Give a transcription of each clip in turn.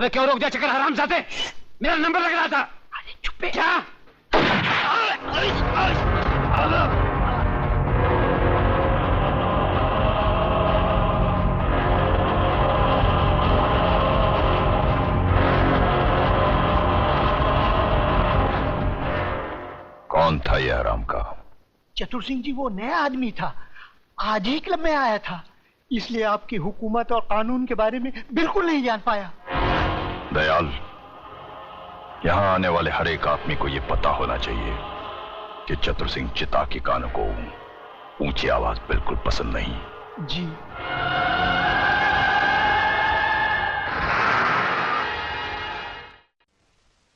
अबे क्यों रोक दिया चक्कर हरामजादे? मेरा नंबर लग रहा था। अरे चुप है। क्या? कौन था ये हराम का? चतुर सिंह जी वो नया आदमी था, आज ही क्लब में आया था, इसलिए आपकी हुकूमत और कानून के बारे में बिल्कुल नहीं जान पाया। दयाल, यहां आने वाले हर एक आदमी को यह पता होना चाहिए कि चतुर सिंह चिता की कानों को ऊंची आवाज बिल्कुल पसंद नहीं। जी।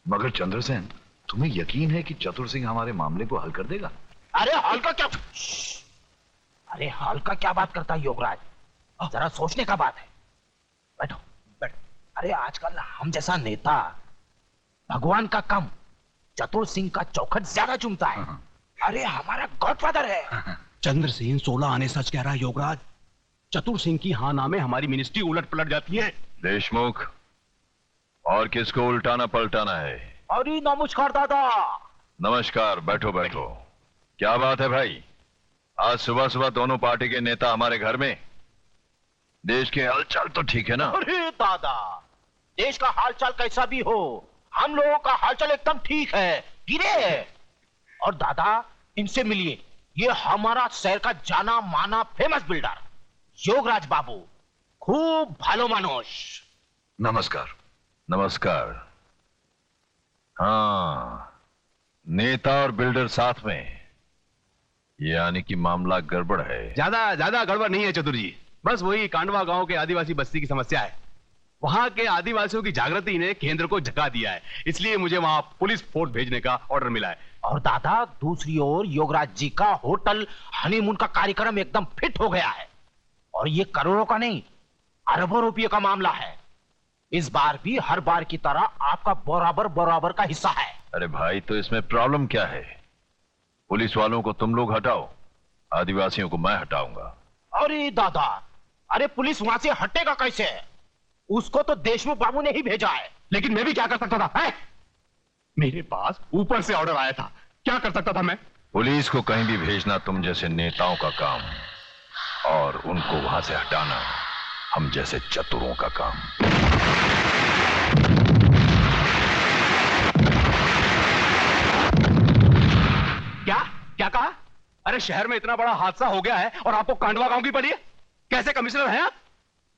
मगर चंद्रसेन, तुम्हें यकीन है कि चतुर सिंह हमारे मामले को हल कर देगा? अरे हाल का क्या? अरे हाल का क्या बात करता है योगराज? जरा सोचने का बात है। बैठो बैठो। अरे आजकल हम जैसा नेता भगवान का कम चतुर सिंह का चौखट ज्यादा चुमता है। अरे हमारा गॉडफादर है। चंद्र सिंह 16 आने सच कह रहा है योगराज। चतुर सिंह की हाँ नामे हमारी मिनिस्ट्री उलट पलट जाती है। देशमुख, और किसको उल्टाना पलटाना है? अरे नमस्कार दादा। नमस्कार, बैठो बैठो। क्या बात है भाई? आज सुबह सुबह दोनों पार्टी के नेता हमारे घर में। देश के हालचाल तो ठीक है ना? अरे दादा, देश का हालचाल कैसा भी हो, हम लोगों का हालचाल एकदम ठीक है, गिरे। और दादा इनसे मिलिए, ये हमारा शहर का जाना माना फेमस बिल्डर योगराज बाबू, खूब भालो मानुष। नमस्कार। नमस्कार। हाँ, नेता और बिल्डर साथ में, यानी कि मामला गड़बड़ है। ज्यादा गड़बड़ नहीं है चतुर जी, बस वही कांडवा गांव के आदिवासी बस्ती की समस्या है। वहां के आदिवासियों की जागृति ने केंद्र को झका दिया है, इसलिए मुझे वहां पुलिस फोर्स भेजने का ऑर्डर मिला है। और दादा दूसरी ओर योगराज जी का होटल हनीमून का कार्यक्रम एकदम फिट हो गया है, और ये करोड़ों का नहीं अरबों रुपये का मामला है। इस बार भी हर बार की तरह आपका बराबर बराबर का हिस्सा है। अरे भाई, तो इसमें प्रॉब्लम क्या है? पुलिस वालों को तुम लोग हटाओ, आदिवासियों को मैं हटाऊंगा। अरे दादा, अरे पुलिस वहां से हटेगा कैसे? उसको तो देशमुख बाबू ने ही भेजा है। लेकिन मैं भी क्या कर सकता था है? मेरे पास ऊपर से ऑर्डर आया था, क्या कर सकता था मैं? पुलिस को कहीं भी भेजना तुम जैसे नेताओं का काम, और उनको वहां से हटाना हम जैसे चतुरों का काम। क्या कहा? अरे शहर में इतना बड़ा हादसा हो गया है और आपको कांडवा गांव की पड़ी है? कैसे कमिश्नर हैं आप?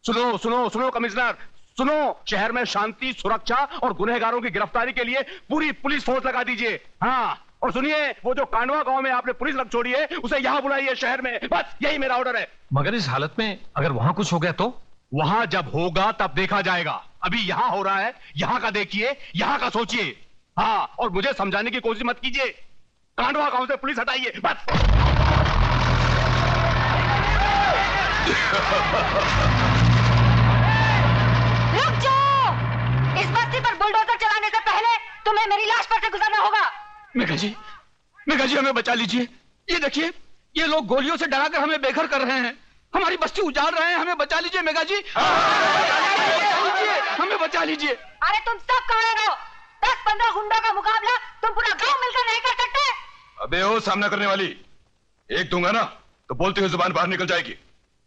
सुनो सुनो सुनो कमिश्नर, सुनो, शहर में शांति सुरक्षा और गुनहगारों की गिरफ्तारी के लिए पूरी पुलिस फोर्स लगा दीजिए। हाँ, और सुनिए, वो जो कांडवा गांव में आपने पुलिस रख छोड़ी है उसे यहां बुलाइए शहर में, बस यही मेरा ऑर्डर है। मगर इस हालत में अगर वहां कुछ हो गया तो? वहां जब होगा तब देखा जाएगा, अभी यहां हो रहा है, यहां का देखिए, यहां का सोचिए। हाँ, और मुझे समझाने की कोशिश मत कीजिए, कांडवा गांव से पुलिस हटाइए बस। रुक जाओ, इस बस्ती पर बुलडोजर चलाने से पहले तुम्हें मेरी लाश पर से गुजरना होगा। मेघा जी हमें बचा लीजिए। ये देखिए, ये लोग गोलियों से डराकर हमें बेघर कर रहे हैं, हमारी बस्ती उजाड़ रहे हैं, हमें बचा लीजिए मेघा जी, हमें बचा लीजिए। अरे तुम सब कहाँ रहो? 10-15 गुंडों का मुकाबला तुम पूरा गांव मिलकर नहीं कर सकते। अबे ओ सामना करने वाली, एक दूंगा ना तो बोलती हुई जुबान बाहर निकल जाएगी।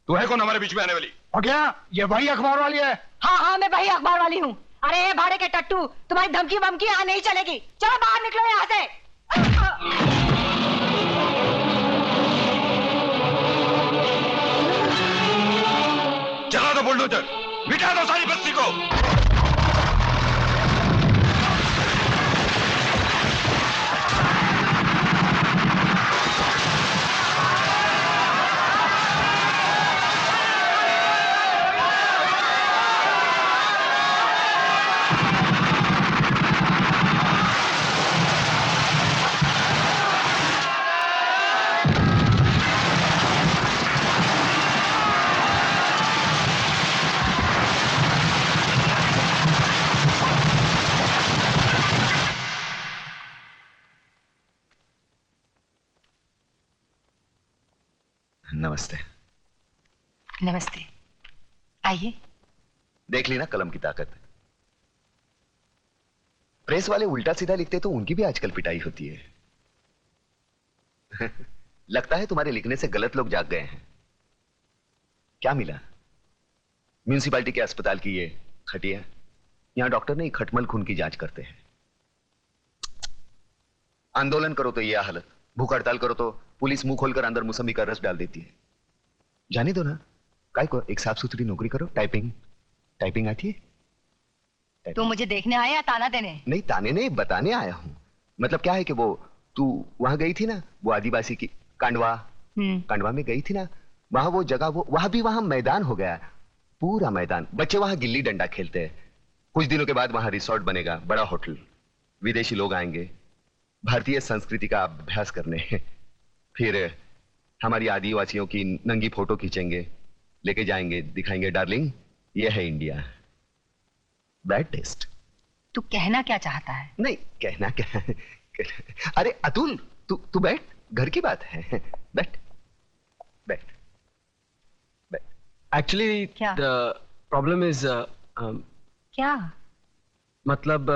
तू है कौन हमारे बीच में आने वाली? और क्या ये वही अखबार वाली है? हाँ, मैं वही अखबार वाली हूँ। अरे भाड़े के टट्टू, तुम्हारी धमकी बमकी यहाँ नहीं चलेगी, चलो बाहर निकलो यहाँ से। चला दो बुलडोजर, मिटा दो सारी बस्ती को। नमस्ते। नमस्ते, आइए। देख ली ना कलम की ताकत? प्रेस वाले उल्टा सीधा लिखते तो उनकी भी आजकल पिटाई होती है। लगता है तुम्हारे लिखने से गलत लोग जाग गए हैं। क्या मिला? म्यूनिसिपैलिटी के अस्पताल की ये खटिया। यहां डॉक्टर नहीं, खटमल खून की जांच करते हैं। आंदोलन करो तो यह हालत, भूख हड़ताल करो तो पुलिस मुंह खोलकर अंदर मौसमी का रस डाल देती है। जाने दो ना, काय को एक साफ सुथरी नौकरी करो। टाइपिंग आती है? तू मुझे देखने आया या ताना देने? नहीं, ताने नहीं, बताने आया हूं। मतलब क्या है कि वो तू वहां गई थी ना, वो आदिवासी की कांडवा में गई थी ना, वहां वो जगह, वो वहां मैदान हो गया, पूरा मैदान। बच्चे वहां गिल्ली डंडा खेलते हैं। कुछ दिनों के बाद वहां रिसोर्ट बनेगा, बड़ा होटल। विदेशी लोग आएंगे भारतीय संस्कृति का अभ्यास करने। फिर हमारी आदिवासियों की नंगी फोटो खींचेंगे, लेके जाएंगे, दिखाएंगे डार्लिंग ये है इंडिया। Bad taste. तू कहना क्या चाहता है? नहीं, कहना क्या। अरे अतुल, तू बैठ, घर की बात है। बैठ। एक्चुअली क्या? द प्रॉब्लम इज क्या? मतलब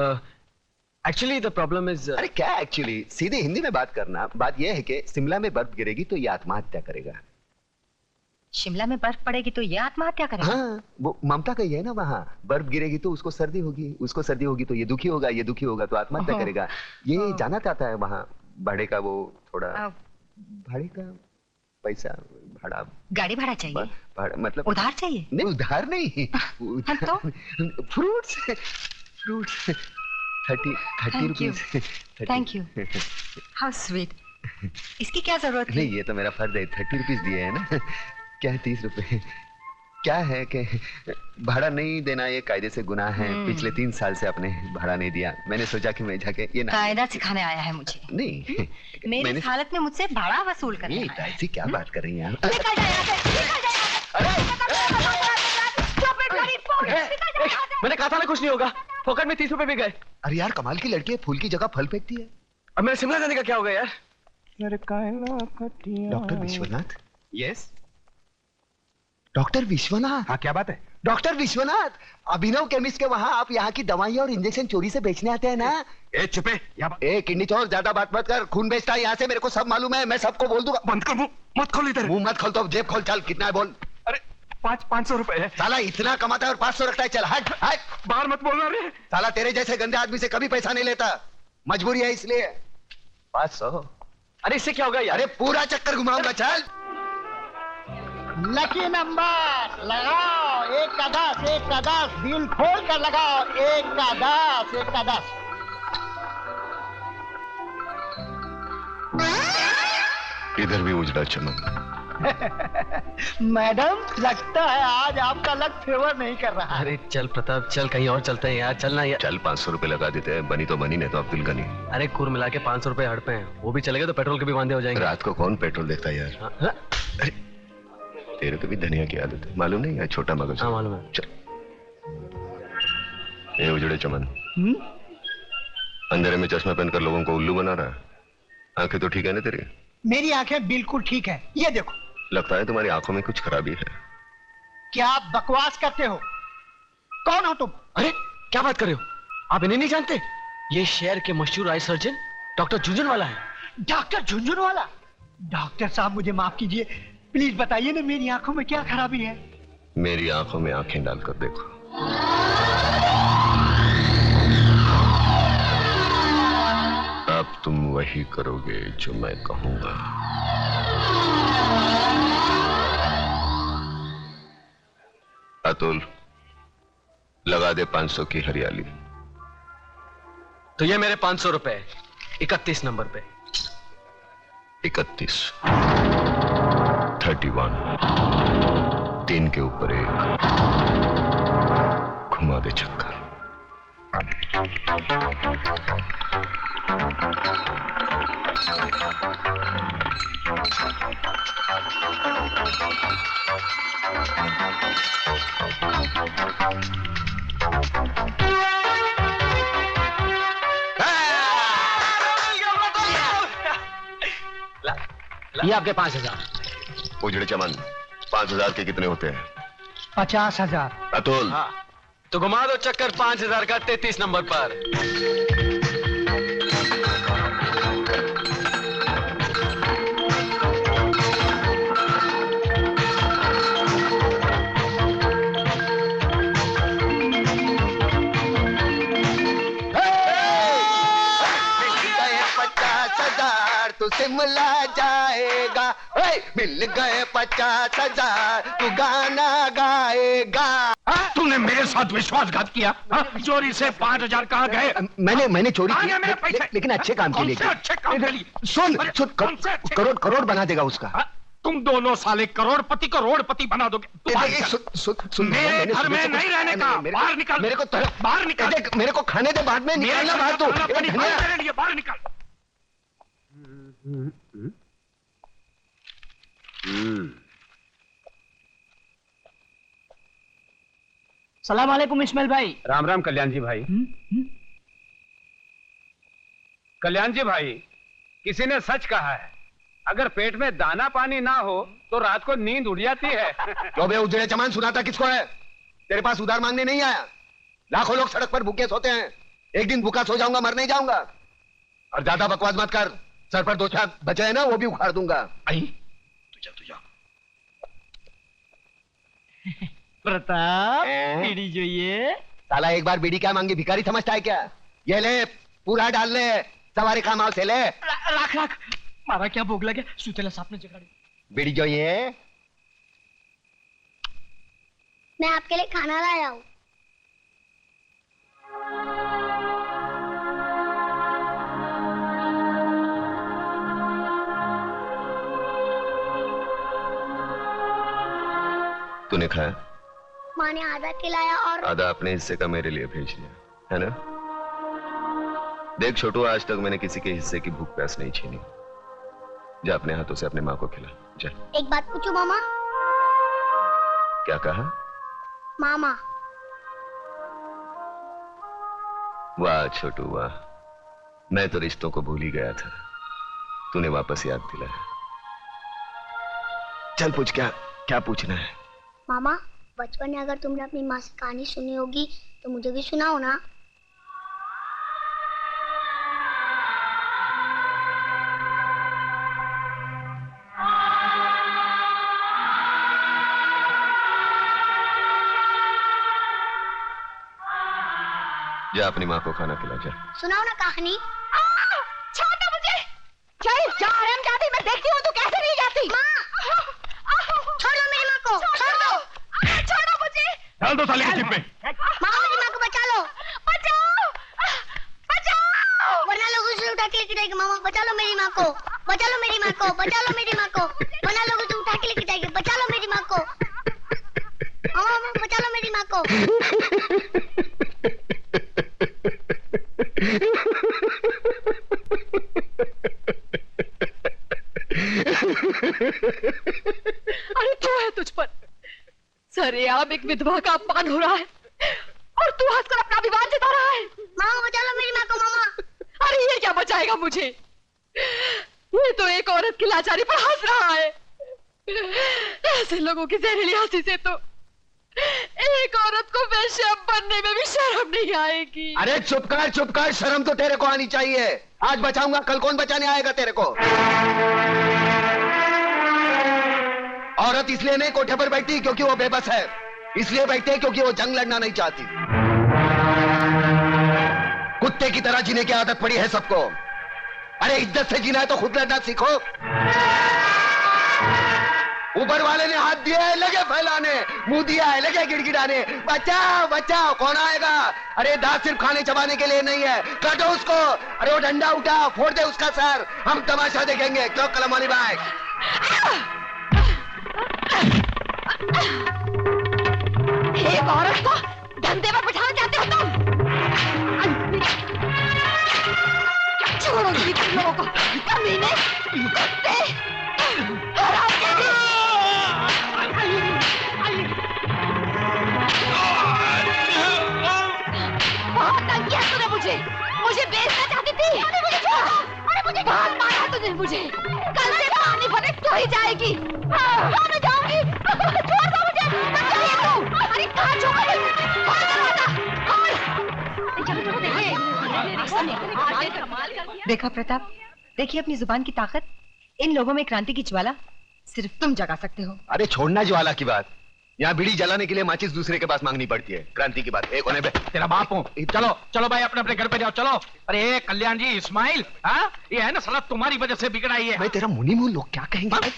एक्चुअली द प्रॉब्लम इज अरे क्या एक्चुअली, सीधे हिंदी में बात करना। बात यह है कि शिमला में बर्फ गिरेगी तो ये आत्महत्या करेगा। शिमला में बर्फ पड़ेगी तो ये आत्महत्या करेगा? हाँ, वो ममता का ही है ना, वहां बर्फ गिरेगी तो उसको सर्दी होगी, उसको सर्दी होगी तो ये दुखी होगा, ये दुखी होगा तो आत्महत्या करेगा। ये जाना चाहता है वहां भाड़े का, वो थोड़ा भाड़े का पैसा, भाड़ा, गाड़ी भाड़ा चाहिए? भाड़ा मतलब उधार चाहिए? नहीं, उधार नहीं। तो fruits 30 rupees. Thank you, how sweet. इसकी क्या जरूरत है? नहीं, ये तो मेरा फर्ज है, 30 रुपीज दिए है ना। क्या 30 रुपए? क्या है कि भाड़ा नहीं देना ये कायदे से गुनाह है। पिछले 3 साल से आपने भाड़ा नहीं दिया। मैंने सोचा कि मैं जाके ये ना, कायदा सिखाने आया है मुझे? नहीं, मेरी हालत में मुझसे भाड़ा वसूल करने आया है। ऐसी क्या बात कर रही हैं आप? निकल जा यहाँ से, निकल जा यहाँ से। मैंने कहा था ना कुछ नहीं होगा। फोकट में 30 रुपए भी गए। अरे यार, कमाल की लड़की है, फूल की जगह फल फेंकती है। अब मेरे शिमला जाने का क्या होगा यार? Doctor Vishwanath? Yes doctor Vishwanath. हाँ, क्या बात है? डॉक्टर विश्वनाथ, अभिनव केमिस्ट के वहाँ आप यहाँ की दवाई और इंजेक्शन चोरी से बेचने आते हैं ना? ए चुपे, किडनी चोर, ज्यादा बात मत कर। खून बेचता है यहाँ से, मेरे को सब मालूम है, मैं सबको बोल दूंगा। बंद कर मुंह, मत खोल इधर। मुंह मत खोल तो जेब खोल। चल, कितना है बोल। अरे 500 रुपए है। साला इतना कमाता है और 500 रखता है। चल हट हट, बाहर मत बोलना रे। साला तेरे जैसे गंदे आदमी से कभी पैसा नहीं लेता, मजबूरी है इसलिए। 500? अरे इससे क्या होगा यार? अरे पूरा चक्कर घुमाऊंगा। चल, लकी नंबर लगाओ, 1 का 10, 1 का 10, दिल खोल कर लगाओ। 1 का 10, 1 का 10। इधर भी उजड़ा चमन। मैडम, लगता है आज आपका लक फेवर नहीं कर रहा है। अरे चल प्रताप, चल कहीं और चलते हैं यार। चलना यार। चल 500 रुपए लगा देते हैं, बनी तो बनी, नहीं तो अब्दुल गनी। अरे कुल मिला के 500 रुपए हड़ पे हैं। वो भी चलेगा तो पेट्रोल के भी वांदे हो जाएंगे। रात को कौन पेट्रोल देखता है यार? हाँ? अरे तेरे को भी धनिया की आदत है, मालूम नहीं यार? छोटा मगज। हाँ मालूम है। चल, ये उजड़े चमन अंधेरे में चश्मा पहनकर लोगों को उल्लू बना रहा है। आंखें तो ठीक है ना तेरी? मेरी आंखें बिल्कुल ठीक है, ये देखो। लगता है तुम्हारी आंखों में कुछ खराबी है। क्या आप बकवास करते हो? कौन हो तुम? अरे क्या बात कर रहे हो? आप इन्हें नहीं जानते? ये शहर के मशहूर आई सर्जन डॉक्टर झुंझुनवाला है। डॉक्टर झुंझुनवाला? डॉक्टर साहब मुझे माफ कीजिए, प्लीज बताइए ना मेरी आंखों में क्या खराबी है? मेरी आंखों में आंखें डालकर देखो। अब तुम वही करोगे जो मैं कहूंगा। अतुल, लगा दे 500 की हरियाली। तो ये मेरे 500 रुपए 31 नंबर पे। 31, 31, 3 के ऊपर 1, घुमा दे चक्कर। ये आपके 5000। उजड़े चमन, 5000 के कितने होते हैं? 50,000। अतुल, हाँ तो घुमा दो चक्कर 5000 का 33 नंबर पर। जुमला जाएगा। मिल गए 50,000 तू गाना गाएगा। तूने मेरे साथ विश्वासघात किया। चोरी से 5,000 कहाँ गए? मैंने चोरी कहाँ की गए मेरे पैसे? लेकिन अच्छे काम के लिए कौन से अच्छे काम के लिए? सुन अरे, सुन कौन से अच्छे- करोड़ बना देगा उसका। तुम दोनों साले करोड़पति बना दोगे। तू बाहर निकल। सुन मेरे मैंने घर में सुबह से नहीं कुछ- रहने का। बाहर निकल। मेरे को बाहर निकल। देख, मेरे को खाने दे, बाद में निकलना बाहर तो। मेरे लिए बाहर निकल। सलाम वालेकुम इस्माइल भाई। राम राम कल्याण जी भाई। कल्याण जी भाई, किसी ने सच कहा है, अगर पेट में दाना पानी ना हो तो रात को नींद उड़ जाती है। तो बे उजड़े चमान सुनाता किसको है? तेरे पास उधार मांगने नहीं आया। लाखों लोग सड़क पर भूखे सोते हैं, एक दिन भूखा सो जाऊंगा, मर नहीं जाऊंगा। और ज्यादा बकवास मत कर, सर पर 2 चाक बचे हैं ना, वो भी उखाड़ दूंगा। आई तू जा। प्रताप हैं? बीड़ी જોઈએ। साला एक बार बीड़ी क्या मांगी, भिखारी समझता है क्या? ये ले, पूरा डाल ले, सवारी का माल से ले। राख मारा क्या भोग लगे, सुतेला सापने जगाड़ी। बीड़ी જોઈએ? मैं आपके लिए खाना लाया हूँ। तूने खाया? माँ ने आधा खिलाया और आधा अपने हिस्से का मेरे लिए भेज दिया है ना? देख छोटू, आज तक मैंने किसी के हिस्से की भूख प्यास नहीं छीनी। जा अपने हाथों से अपने माँ को खिला, जा। एक बात पूछूं मामा? क्या कहा? मामा। वाह छोटू वाह, मैं तो रिश्तों को भूल ही गया था, तूने वापस याद दिलाया। चल पूछ, क्या पूछना है? मामा, बचपन में अगर तुमने अपनी माँ से कहानी सुनी होगी तो मुझे भी सुनाओ ना। जा अपनी माँ को खाना खिला, जा। सुनाओ ना कहानी। छोड़ दो मुझे। चल जा हरामजादी, मैं देखती हूँ तू कैसे नहीं जाती। छोड़ दो मेरी माँ को, छोड़ दो। छोड़ो मुझे। डाल दो साले की जिप में। मामा मेरी माँ को बचा लो, बचाओ बचाओ। वरना लोग उसे उठा के लेके जाएंगे। मामा बचा लो मेरी माँ को, बचा लो मेरी माँ को, बचा लो मेरी माँ को, वरना लोग उसे उठा के लेके जाएंगे। बचा लो मेरी माँ को, मामा बचा लो मेरी माँ को। अरे क्यों है तुझ पर? सरेआम एक विधवा का अपमान हो रहा है और तू हंसकर अपना विवाद जता रहा है। मामा बचा लो मेरी माँ को, मामा। अरे ये क्या बचाएगा मुझे? ये तो एक औरत की लाचारी पर हंस रहा है। ऐसे लोगों की जहरीली हंसी से तो एक औरत को वैश्या बनने में भी शर्म नहीं आएगी। अरे चुप कर, शर्म तो तेरे को आनी चाहिए। आज बचाऊंगा, कल कौन बचाने आएगा तेरे को? औरत इसलिए नहीं कोठे पर बैठती क्योंकि वो बेबस है, इसलिए बैठती है क्योंकि वो जंग लड़ना नहीं चाहती। कुत्ते की तरह जीने की आदत पड़ी है सबको। अरे इज्जत से जीना है तो खुद लड़ना सीखो। ऊपर वाले ने हाथ दिया है, लगे फैलाने, मुंह दिया है, लगे गिड़गिड़ाने। बचाओ बचाओ, कौन आएगा? अरे दांत सिर्फ खाने चबाने के लिए नहीं है, काटो उसको। अरे वो डंडा उठा, फोड़ दे उसका सर, हम तमाशा देखेंगे। क्यों कलम वाली बात? एक औरत को धंधे पर बिठाना चाहते हो तुम? छोड़ो तुम लोगों को, कमीने, कुत्ते, हरामजादे। बहुत तंग किया तूने मुझे बेचना चाहती थी। अरे मुझे बहुत मारा तुझे मुझे। कल से पानी भरे तो ही जाएगी। मैं जाऊंगी। छोड़ दो मुझे। अरे कहाँ छोड़? देखा प्रताप, देखिए अपनी जुबान की ताकत। इन लोगों में क्रांति की ज्वाला सिर्फ तुम जगा सकते हो। अरे छोड़ना ज्वाला की बात, यहाँ बीड़ी जलाने के लिए माचिस दूसरे के पास मांगनी पड़ती है। क्रांति की बात एक होने पे तेरा बाप हूँ। चलो चलो भाई अपने अपने घर पे जाओ, चलो। अरे कल्याण जी, इस्माइल, हाँ ये है ना साला तुम्हारी वजह से बिगड़ा ही है। भाई तेरा मुनी मुंह लोग क्या कहेंगे?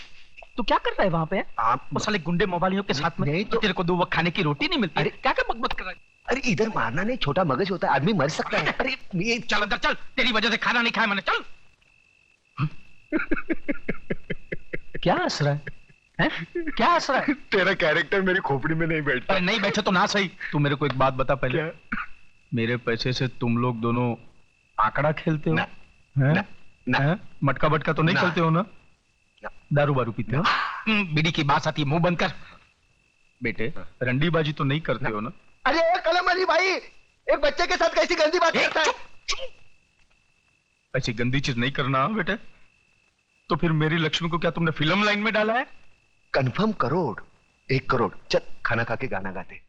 तू क्या कर रहा है वहाँ पे? आप वो साले गुंडे मोबाइलियों के साथ में नहीं तो तेरे को 2 वक्त खाने की रोटी नहीं मिलती। अरे क्या क्या बकबक कर रहा है? अरे इधर मारना नहीं, छोटा मगज होता है, आदमी मर सकता है। अरे ये चल अंदर चल, तेरी वजह से खाना नहीं खाया मैंने, चल। क्या हंस रहा है? क्या हंस रहा है? तेरा कैरेक्टर मेरी खोपड़ी में नहीं बैठता। अरे नहीं बैठे तो ना सही। तू मेरे को एक बात बता पहले। क्या? मेरे पैसे से तुम लोग दोनों आंकड़ा खेलते हो? ना, हैं? ना, ना। हैं? मटका बटका तो नहीं ना। खेलते हो ना? दारू बारू पीते हो? बीड़ी की बात आती है, मुंह बंद कर। बेटे रंडीबाजी तो नहीं करते हो ना? अरे कलम अली भाई, एक बच्चे के साथ कैसी गंदी बात करता है? ऐसी गंदी चीज नहीं करना हाँ बेटे। तो फिर मेरी लक्ष्मी को क्या तुमने फिल्म लाइन में डाला है? कंफर्म करोड़, 1 करोड़। चल खाना खा के गाना गाते।